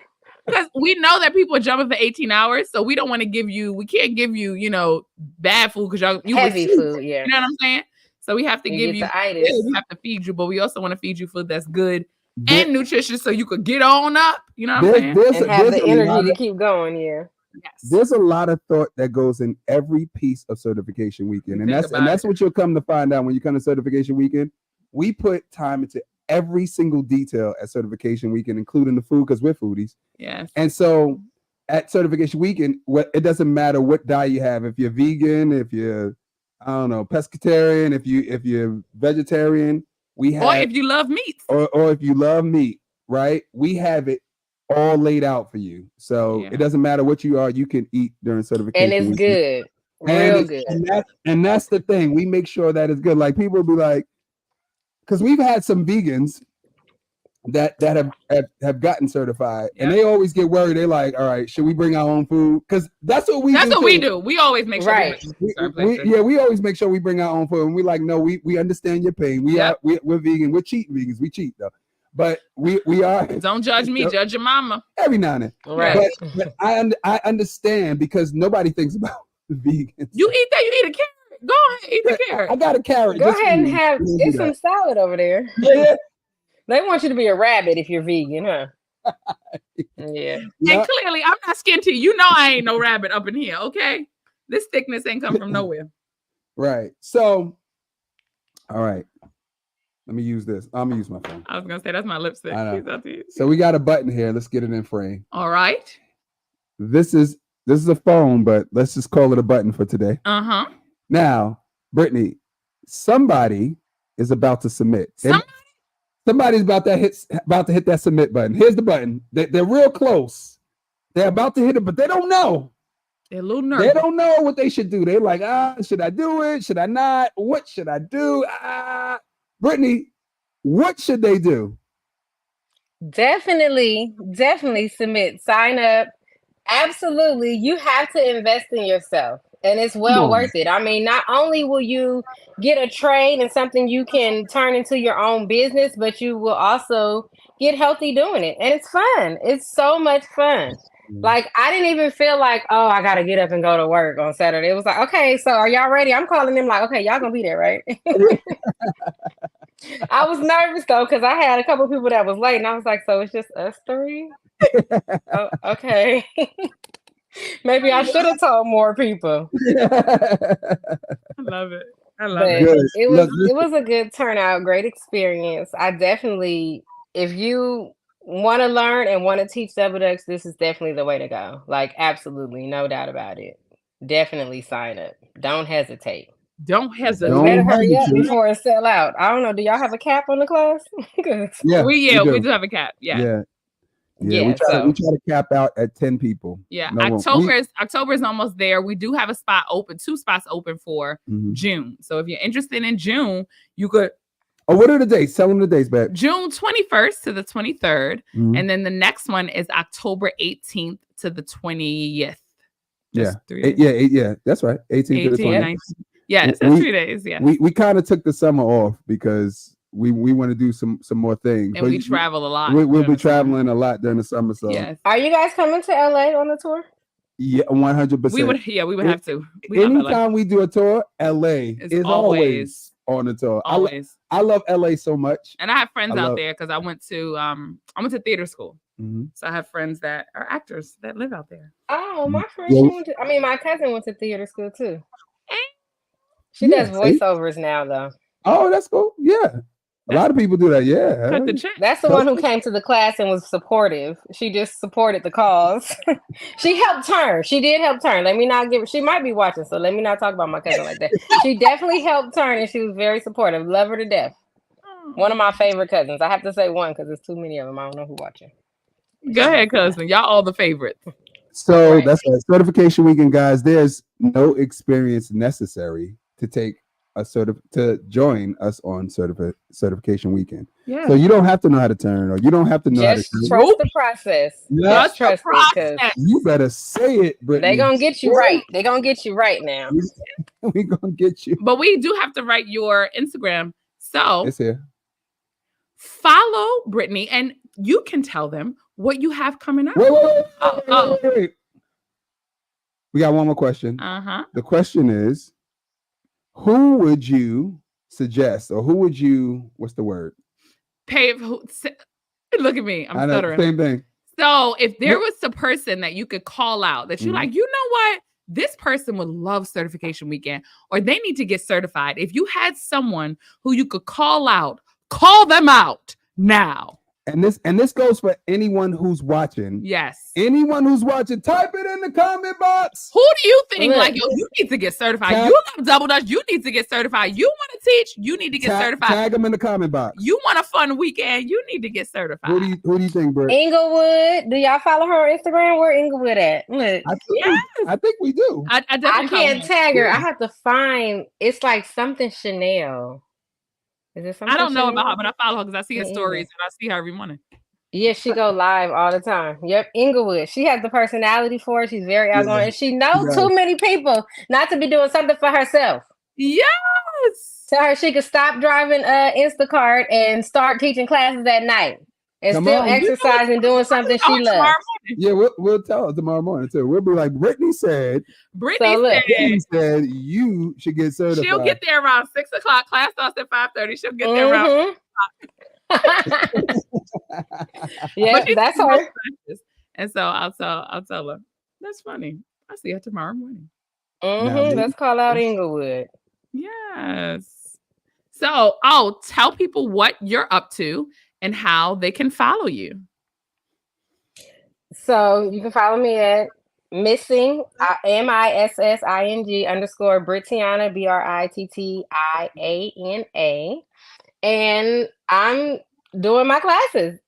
S2: Because we know that people are jumping for 18 hours, so we don't want to we can't give you, bad food because you
S3: heavy food, yeah.
S2: You know what I'm saying? So we have to give you, we have to feed you, but we also want to feed you food that's good and nutritious so you could get on up. You know what I'm saying?
S3: And have the energy to keep going, yeah.
S2: Yes.
S1: There's a lot of thought that goes in every piece of certification weekend. And that's what you'll come to find out when you come to certification weekend. We put time into every single detail at certification weekend, including the food, because we're foodies.
S2: Yes.
S1: And so at certification weekend, it doesn't matter what diet you have. If you're vegan, if you're, I don't know, pescatarian, if you're vegetarian, we have,
S2: or if you love meat.
S1: Or if you love meat, right? We have it all laid out for you. So it doesn't matter what you are, you can eat during certification.
S3: And it's good. Real good.
S1: And that's the thing. We make sure that it's good. Like people will be like, because we've had some vegans that have gotten certified and they always get worried. They're like, all right, should we bring our own food? Because that's what we do.
S2: We always make sure
S1: we always make sure we bring our own food. And we're like, no, we understand your pain. We're vegan. We're cheating vegans. We cheat though. But we are.
S2: Don't judge me, judge your mama.
S1: Every now and then.
S3: Right.
S1: But I understand because nobody thinks about the vegans.
S2: You eat that, you eat a carrot. Go ahead, eat the carrot.
S1: I got a carrot.
S3: Go ahead and have some salad over there.
S1: Yeah.
S3: They want you to be a rabbit if you're vegan, huh? Yeah.
S2: And clearly I'm not skinty. You know I ain't no rabbit up in here, okay? This thickness ain't come from nowhere.
S1: Right. So, all right. Let me use this. I'm gonna use my phone.
S2: I was gonna say that's my lipstick.
S1: So we got a button here. Let's get it in frame.
S2: All right.
S1: This is a phone, but let's just call it a button for today.
S2: Uh-huh.
S1: Now, Brittney, somebody is about to submit. Somebody's about to hit that submit button. Here's the button. They're real close. They're about to hit it, but they don't know.
S2: They're a little nervous.
S1: They don't know what they should do. They're like, should I do it? Should I not? What should I do? Brittney, what should they do?
S3: Definitely submit. Sign up. Absolutely. You have to invest in yourself. And it's well worth it. I mean, not only will you get a trade and something you can turn into your own business, but you will also get healthy doing it. And it's fun. It's so much fun. Like, I didn't even feel like, oh, I got to get up and go to work on Saturday. It was like, okay, so are y'all ready? I'm calling them like, okay, y'all going to be there, right? I was nervous, though, because I had a couple of people that was late. And I was like, so it's just us three? Oh, okay. Maybe I should have told more people.
S2: I love it.
S3: It was a good turnout, great experience. I definitely, if you want to learn and want to teach double dutch, this is definitely the way to go. Like, absolutely, no doubt about it. Definitely sign up. Don't hesitate.
S2: Don't hesitate.
S3: You better hurry up before it sell out. I don't know. Do y'all have a cap on the class?
S2: We do have a cap. Yeah.
S1: We try to cap out at 10 people.
S2: Yeah, October is almost there. We do have a spot open, 2 spots open for June. So if you're interested in June, you could.
S1: Oh, what are the dates? Tell them the dates, babe.
S2: June 21st to the 23rd, and then the next one is October 18th to the 20th.
S1: Yeah, that's right. 18th to the 20th.
S2: Yeah, it's 3 days. Yeah,
S1: we kind of took the summer off because we want to do some more things.
S2: And we travel a lot.
S1: We'll be traveling a lot during the summer. So
S2: yes.
S3: Are you guys coming to LA on the tour?
S1: Yeah, 100%.
S2: We would have to.
S1: Anytime we do a tour, LA is always on the tour.
S2: Always.
S1: I love LA so much.
S2: And I have friends out there because I went to theater school. So I have friends that are actors that live out there.
S3: Oh, my friend, my cousin went to theater school too. She does voiceovers now though.
S1: Oh, that's cool. Yeah. A lot of people do that. Yeah.
S3: That's the one who came to the class and was supportive. She just supported the cause. She helped turn. She did help turn. Let me not she might be watching, so let me not talk about my cousin like that. She definitely helped turn and she was very supportive. Love her to death. One of my favorite cousins. I have to say one because there's too many of them. I don't know who's watching.
S2: Go ahead, cousin. Y'all all the favorites.
S1: So that's right. Certification weekend, guys. There's no experience necessary to take to join us on certification weekend. Yeah. So you don't have to know how to turn, or you don't have to know
S3: just
S1: how to
S3: trust the process.
S1: Just
S3: trust it, because
S1: you better say it, Brittney.
S3: They're gonna get you right. They're gonna get you right now.
S1: We're gonna get you.
S2: But we do have to write your Instagram. So
S1: it's here.
S2: Follow Brittney, and you can tell them what you have coming up.
S1: Wait. We got one more question. The question is, who would you suggest, or who would you, what's the word?
S2: Look at me. I'm stuttering.
S1: Same thing.
S2: So if there was a person that you could call out that you like, you know what? This person would love certification weekend, or they need to get certified. If you had someone who you could call out, call them out now.
S1: And this goes for anyone who's watching.
S2: Yes.
S1: Anyone who's watching, type it in the comment box.
S2: Who do you think you need to get certified? You love double dutch. You need to get certified. You want to teach? You need to get certified.
S1: Tag them in the comment box.
S2: You want a fun weekend? You need to get certified.
S1: Who do you think, Britt?
S3: Inglewood. Do y'all follow her on Instagram? Where Inglewood at? Look.
S1: I think we do.
S2: I
S3: can't tag her. I have to find. It's like something Chanel. Is it something?
S2: I don't know about her, but I follow her because I see her stories and I see her every morning.
S3: Yeah, she go live all the time. Yep, Inglewood. She has the personality for it. She's very outgoing, and she knows too many people not to be doing something for herself.
S2: Yes.
S3: Tell her she could stop driving Instacart and start teaching classes at night and still exercising, doing something she loves.
S1: Yeah, we'll tell her tomorrow morning too. We'll be like, Brittney said you should get certified.
S2: She'll get there around 6 o'clock. Class starts at 5:30. She'll get there around 6
S3: yeah, that's her.
S2: And so I'll tell her. That's funny. I'll see her tomorrow morning.
S3: Let's call out Inglewood.
S2: Yes. So I'll tell people what you're up to and how they can follow you.
S3: So you can follow me at missing MISSING _ Brittiana BRITTIANA. And I'm doing my classes.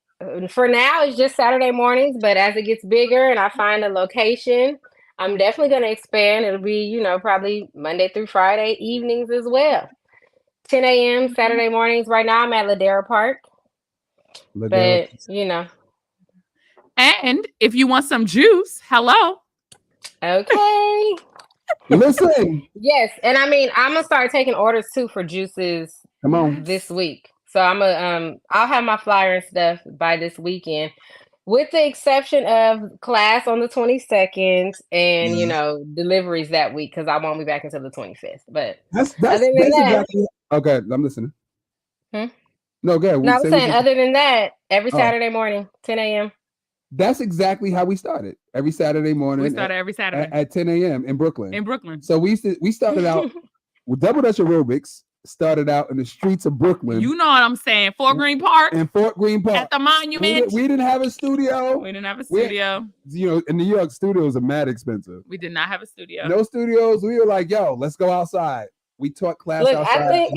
S3: For now, it's just Saturday mornings, but as it gets bigger and I find a location, I'm definitely going to expand. It'll be, probably Monday through Friday evenings as well. 10 a.m. Saturday mornings. Right now, I'm at Ladera Park.
S1: Ladera.
S3: But,
S2: And if you want some juice, hello.
S3: Okay.
S1: Listen.
S3: Yes. And I mean, I'm going to start taking orders too for juices
S1: Come on.
S3: this week. So I'll have my flyer and stuff by this weekend, with the exception of class on the 22nd and deliveries that week, because I won't be back until the 25th. But
S1: that's
S3: other than that,
S1: exactly, okay, I'm listening.
S3: Hmm?
S1: No, go ahead.
S3: No, I'm saying other than that, every Saturday morning, 10 a.m.
S1: That's exactly how we started. Every Saturday morning.
S2: We started every Saturday
S1: at 10 a.m. in Brooklyn.
S2: So
S1: we started out with Double Dutch Aerobics. Started out in the streets of Brooklyn.
S2: You know what I'm saying? Fort Greene Park.
S1: In Fort Greene Park.
S2: At the monument.
S1: We didn't have a studio.
S2: In
S1: New York, studios are mad expensive.
S2: We did not have a studio.
S1: No studios. We were like, yo, let's go outside. We taught class outside.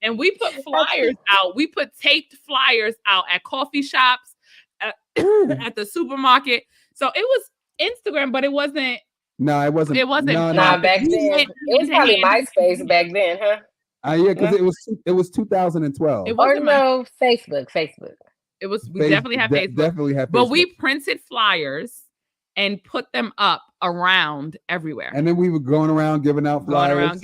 S2: And we put flyers out. We put taped flyers out at coffee shops, at the supermarket. So it was Instagram, but it wasn't.
S1: No, it wasn't.
S2: It wasn't.
S3: Nah, back then. It was probably MySpace back then, huh?
S1: Yeah, because it was 2012.
S2: It wasn't
S3: Facebook.
S2: It was. We definitely have Facebook.
S1: Definitely have Facebook.
S2: But we printed flyers and put them up around everywhere.
S1: And then we were going around giving out
S2: flyers.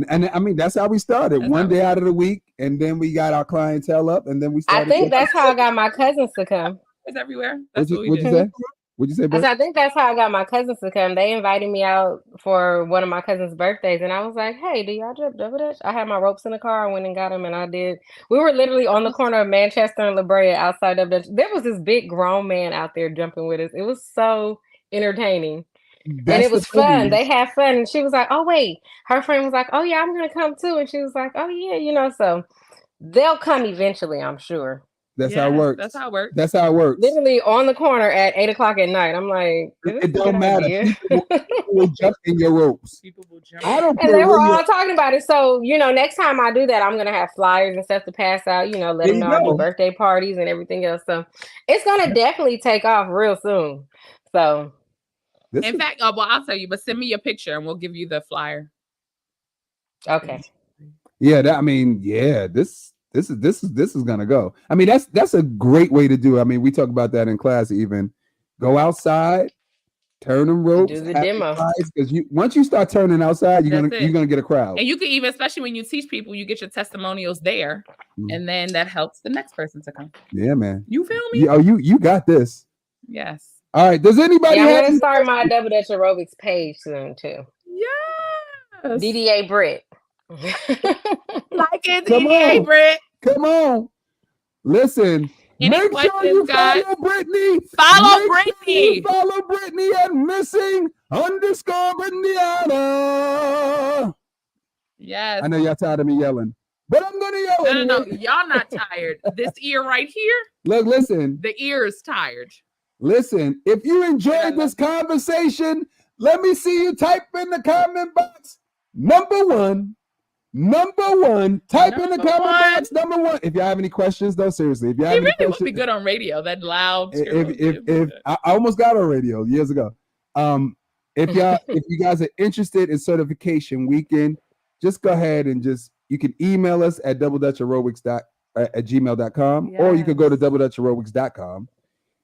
S1: And I mean, that's how we started. One day out of the week, and then we got our clientele up, and then we started.
S3: I think that's how I got my cousins to come.
S2: It's everywhere. That's what we
S1: did.
S2: What'd you say?
S1: What'd you say, Britt?
S3: I think that's how I got my cousins to come. They invited me out for one of my cousins' birthdays, and I was like, "Hey, do y'all jump Double Dutch?" I had my ropes in the car. I went and got them, and I did. We were literally on the corner of Manchester and La Brea outside Double Dutch. There was this big grown man out there jumping with us. It was so entertaining. And it was fun. They had fun. And she was like, "Oh, wait." Her friend was like, "Oh, yeah, I'm going to come too." And she was like, "Oh, yeah, so they'll come eventually, I'm sure."
S1: That's how it works.
S2: That's how it works.
S1: That's how it works.
S3: Literally on the corner at 8:00 at night. I'm like,
S1: it don't matter. People will jump in your ropes.
S2: People will jump.
S1: I don't
S3: care. And they were all talking about it. So, next time I do that, I'm going to have flyers and stuff to pass out, let them know I do birthday parties and everything else. So it's going to definitely take off real soon. So.
S2: In fact, I'll tell you, but send me your picture and we'll give you the flyer.
S3: Okay.
S1: Yeah, this is gonna go. I mean, that's a great way to do it. I mean, we talk about that in class. Even go outside, turn them ropes,
S3: do the demo.
S1: Because once you start turning outside, you're gonna get a crowd.
S2: And you can even, especially when you teach people, you get your testimonials there, and then that helps the next person to come.
S1: Yeah, man.
S2: You feel me?
S1: You got this.
S2: Yes.
S1: All right. Does anybody?
S3: I'm gonna start my Double Dutch Aerobics page soon too.
S2: Yes.
S3: DDA Britt.
S2: Like it, DDA Britt.
S1: Come on. Listen. Make sure you follow Brittney.
S2: Follow Brittney.
S1: Follow Brittney at missing_Brittneyana.
S2: Yes.
S1: I know y'all tired of me yelling, but I'm gonna yell.
S2: No. Y'all not tired. This ear right here.
S1: Look, listen.
S2: The ear is tired.
S1: Listen, if you enjoyed this conversation, let me see you type in the comment box. Number one. Type in the comment box. Number one. If y'all have any questions, though, seriously, if y'all have any questions,
S2: would be good on radio. That loud.
S1: If I almost got on radio years ago. If you guys are interested in certification weekend, just go ahead and you can email us at doubledutchaerobics@gmail.com, or you could go to doubledutchaerobics.com.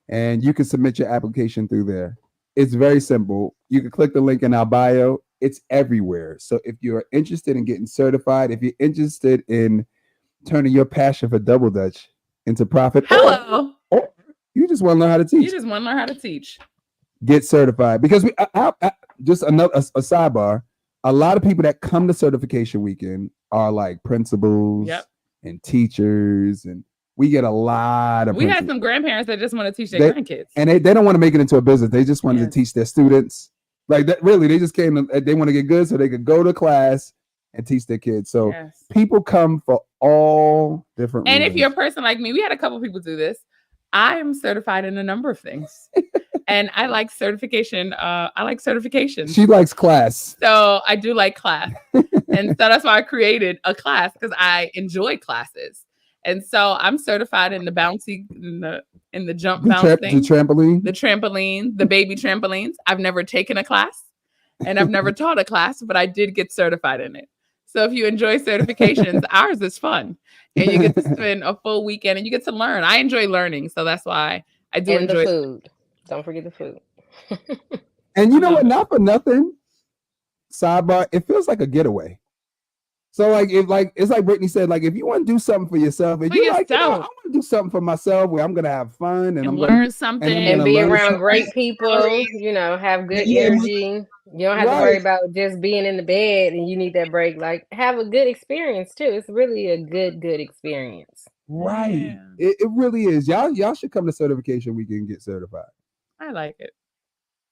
S1: And you can submit your application through there. It's very simple. You can click the link in our bio. It's everywhere. So if you're interested in getting certified, if you're interested in turning your passion for Double Dutch into profit, or you just want to learn how to teach. Get certified. Because just a sidebar. A lot of people that come to certification weekend are like principals and teachers, and we get a lot of.
S2: We had some grandparents that just want to teach their grandkids,
S1: and they don't want to make it into a business. They just wanted to teach their students. Like that, really, they just came. They want to get good so they could go to class and teach their kids. So people come for all different.
S2: And
S1: reasons.
S2: if you're a person like me, we had a couple people do this. I am certified in a number of things, and I like certification. I like certifications.
S1: She likes class,
S2: so I do like class, and so that's why I created a class, because I enjoy classes. And so I'm certified in the bouncy, in the jump
S1: The,
S2: bounce thing,
S1: the trampoline.
S2: the trampoline, the baby trampolines. I've never taken a class and I've never taught a class, but I did get certified in it. So if you enjoy certifications, ours is fun. And you get to spend a full weekend and you get to learn. I enjoy learning. So that's why I do
S3: And
S2: enjoy
S3: the food. Don't forget the food.
S1: And you know what? Not for nothing. Sidebar. It feels like a getaway. So it's like Brittney said, like if you want to do something for yourself, if you're like, I want to do something for myself where I'm gonna have fun and I'm
S2: learn
S1: gonna,
S2: something
S3: and be around great people, you know, have good energy. You don't have to worry about just being in the bed and you need that break. Like have a good experience too. It's really a good experience.
S1: Right. Yeah. It really is. Y'all should come to certification weekend and get certified.
S2: I like it.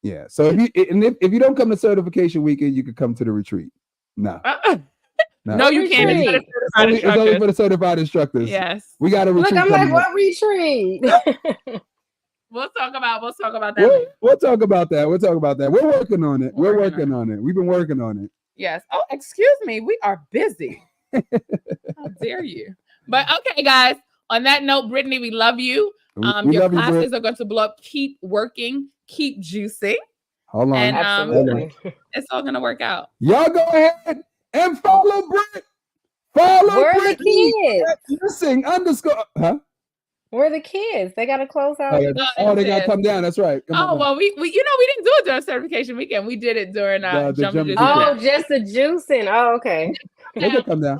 S1: Yeah. So if you don't come to certification weekend, you could come to the retreat. No.
S2: No, you can't.
S1: It's only for the certified instructors.
S2: Yes.
S1: We got a retreat.
S3: Look, I'm like, what retreat?
S2: We'll talk about that.
S1: We'll talk about that. We're working on it. We're working on it. We've been working on it.
S2: Yes. Oh, excuse me. We are busy. How dare you? But okay, guys. On that note, Brittney, we love you. Your classes are going to blow up. Keep working. Keep juicing.
S1: Hold on.
S2: And
S3: Absolutely.
S2: it's all gonna work out.
S1: Y'all go ahead and follow Britt. Follow
S3: Brittney. The kids?
S1: Juicing _ huh?
S3: Where are the kids? They gotta close out.
S1: They gotta come down. That's right.
S2: Well, we we didn't do it during certification weekend. We did it during jump juicing.
S3: Oh, just the juicing. Oh, okay.
S1: They can come down.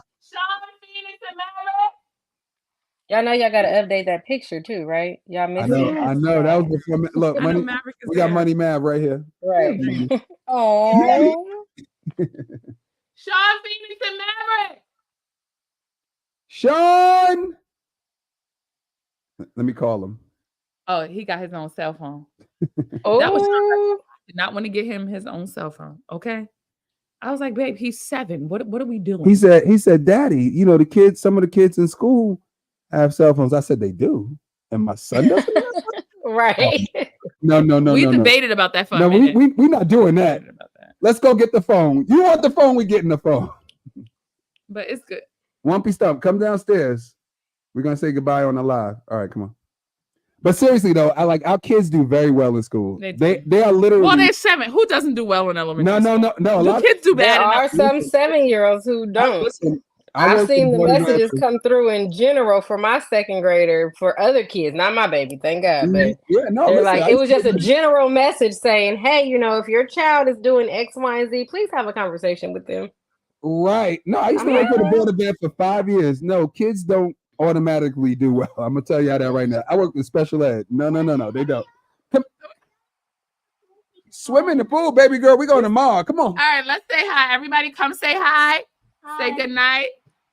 S3: Y'all know y'all gotta update that picture too, right? Y'all missed it.
S1: I know. That was before. Look, money. We got Money Mav right here.
S3: Right. Oh.
S2: Sean Phoenix and Maverick.
S1: Sean. Let me call him.
S2: Oh, he got his own cell phone.
S3: Oh.
S2: That was Sean. I did not want to get him his own cell phone. Okay. I was like, babe, he's 7. What are we doing? He
S1: said, Daddy, you know, some of the kids in school have cell phones. I said, they do. And my son doesn't.
S3: Right.
S1: No.
S2: We debated about that for a minute.
S1: We're not doing that. Let's go get the phone. You want the phone? We getting the phone.
S2: But it's good.
S1: Wumpy Stump, come downstairs. We're gonna say goodbye on the live. All right, come on. But seriously though, our kids do very well in school. They are literally.
S2: Well, they're 7. Who doesn't do well in elementary?
S1: No.
S2: A lot of kids do bad.
S3: There are some 7-year-olds who don't.
S1: Listen,
S3: I've seen the messages come through in general for my 2nd grader for other kids, not my baby, thank God. But it was just a general message saying, hey, you know, if your child is doing X, Y, and Z, please have a conversation with them.
S1: Right. No, I used to work for the Board of Ed for 5 years. No, kids don't automatically do well. I'm gonna tell y'all that right now. I work with special ed. No, they don't. Come. Swim in the pool, baby girl. We going tomorrow. Come on.
S2: All right, let's say hi. Everybody come say hi. Say good night.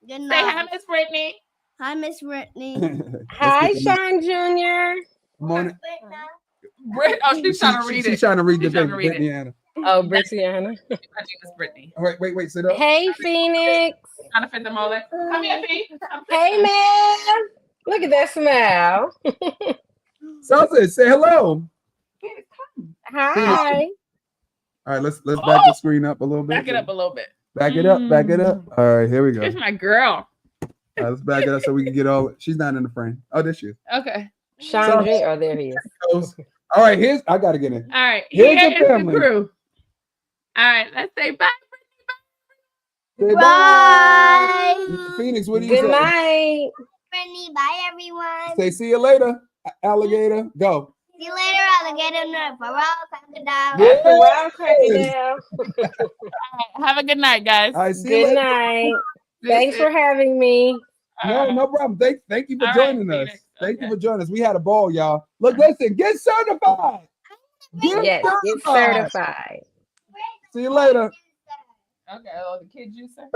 S4: Good night.
S2: Say hi, Miss Brittney.
S4: Hi, Miss Brittney.
S3: Hi, Sean Jr.
S1: Morning.
S2: She's trying to read it.
S1: She's trying to read the thing.
S2: Brittney.
S3: Oh, Brittney.
S2: Brittney.
S1: All right, wait, sit up.
S3: Hey, Phoenix.
S2: Trying to fit them all in. Come here, Phoenix.
S3: Hey, man. Look at that smile.
S1: Salsa, say hello.
S3: Hi.
S1: All right, let's back the screen up a little bit.
S2: Back it up a little bit.
S1: Back it up. All right, here we go.
S2: Here's my girl.
S1: All right, let's back it up so we can get all. She's not in the frame. Oh, there she is.
S2: Okay.
S3: Sean J. Oh, there he is.
S1: All right, I gotta get in.
S2: All right,
S1: here's
S2: the
S1: family.
S2: crew. All right, let's say bye.
S1: Say
S4: Bye.
S1: Phoenix, what do you
S3: say?
S1: Good
S3: night.
S4: Brittney, bye, everyone.
S1: Say see you later, alligator. Go.
S4: See you later, alligator.
S2: Have a good night, guys.
S1: All right, see
S3: good night. Thanks for having me.
S1: No problem. Thank you for joining us. Thank you for joining us. We had a ball, y'all. Look, listen, get certified.
S3: Get certified.
S1: See you later.
S2: Okay, the kid juicer.